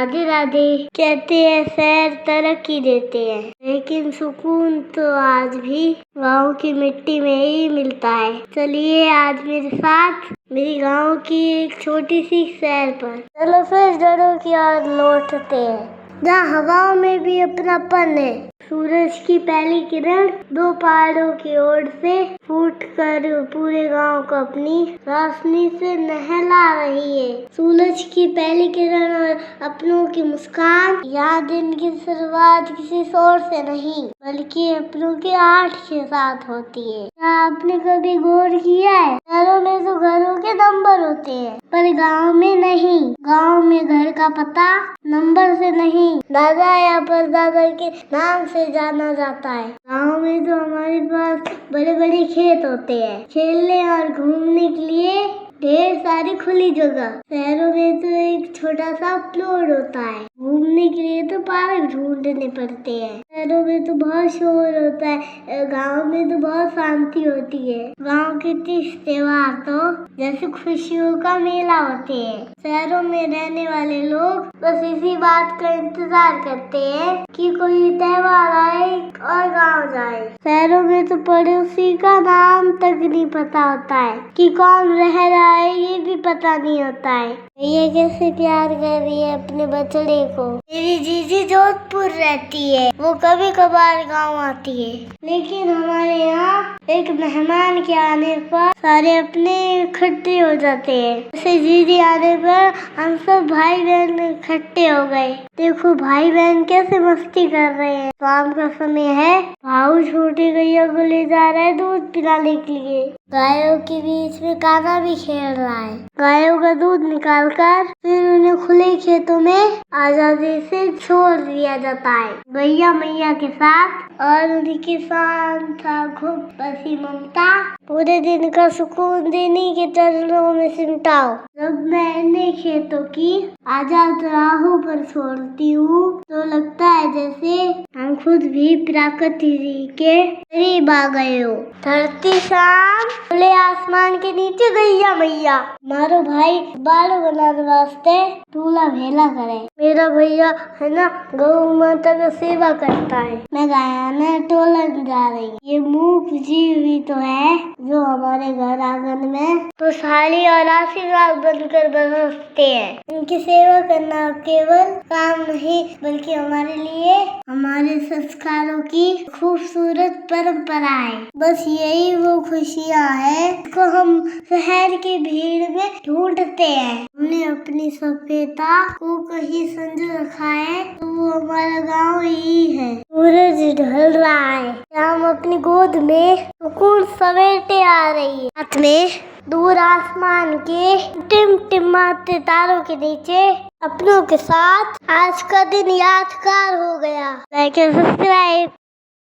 राधे राधे। कहते हैं शहर तरक्की देते हैं, लेकिन सुकून तो आज भी गाँव की मिट्टी में ही मिलता है। चलिए आज मेरे साथ मेरी गाँव की एक छोटी सी सैर पर। चलो फिर जड़ों की ओर लौटते हैं, जहाँ हवाओं में भी अपनापन है। सूरज की पहली किरण दो पहाड़ों की ओर से फूटकर पूरे गांव को अपनी रोशनी से नहला रही है। सूरज की पहली किरण और अपनों की मुस्कान, यहाँ दिन की शुरुआत किसी शोर से नहीं बल्कि अपनों के आठ के साथ होती है। क्या आपने कभी गौर किया है, शहरों में तो घरों के नंबर होते हैं पर गाँव में नहीं। गाँव में घर का पता नंबर से नहीं, दादा या परदादा के नाम से जाना जाता है। गाँव में तो हमारे पास बड़े बड़े खेत होते हैं, खेलने और घूमने के लिए ढेर सारी खुली जगह। शहरों में तो एक छोटा सा प्लॉट होता है, घूमने के लिए तो पार्क ढूंढने पड़ते हैं। शहरों में तो बहुत शोर होता है, गाँव में तो बहुत शांति होती है। गाँव के तीज त्योहार तो जैसे खुशियों का मेला होते हैं। शहरों में रहने वाले लोग बस इसी बात का इंतजार करते हैं कि कोई त्योहार आए और गाँव जाए। शहरों में तो पड़ोसी का नाम तक नहीं पता होता है, कि कौन रह रहा है ये भी पता नहीं होता है। ये कैसे प्यार कर रही है अपने बछड़े को। मेरी जीजी जोधपुर रहती है, वो कभी कभार गाँव आती है, लेकिन हमारे यहाँ एक मेहमान के आने पर सारे अपने इकट्ठे हो जाते हैं। जैसे जीजी आने पर हम सब भाई बहन इकट्ठे हो गए। देखो भाई बहन कैसे मस्ती कर रहे हैं। शाम का समय है, भाऊ छोटी गैया को ले जा रहा है दूध पिलाने के लिए। गायों के बीच में कान्हा भी खेल रहा है। गायों का दूध निकालकर फिर उन्हें खुले खेतों में आजादी से छोड़ दिया जाता है, गैया मैया के साथ। और उनके साथ आँखों बसी ममता पूरे दिन का सुकून देने के चरणों में सिमटाओ। जब मैं इन्हें खेतों की आजाद राहों पर छोड़ती हूँ तो लगता है जैसे हम खुद भी प्रकृति के करीब आ गए हो। धरती शाम, खुले आसमान के नीचे गैया मैया मारो भाई बाल बनाने वास्ते दूल्हा भेला करे। मेरा भैया है ना गौ माता का सेवा करता है, मैं गाया में टोलन जा रही। ये मूक जीव भी तो है जो हमारे घर आंगन में तो साड़ी और आशीर्वाद बनकर बरसते हैं। इनकी सेवा करना केवल काम नहीं बल्कि हमारे लिए हमारे संस्कारों की खूबसूरत परंपरा है। बस यही वो खुशियाँ है जिसको हम शहर की भीड़ में ढूंढते हैं। हमने अपनी सभ्यता को कहीं संजो रखा है तो वो हमारा गाँव ही है। सूरज ढल रहा है, हम अपनी गोद में सुकून समेटे आ रही है। हाथ में दूर आसमान के टिमटिमाते तारों के नीचे अपनों के साथ आज का दिन यादगार हो गया। Like subscribe.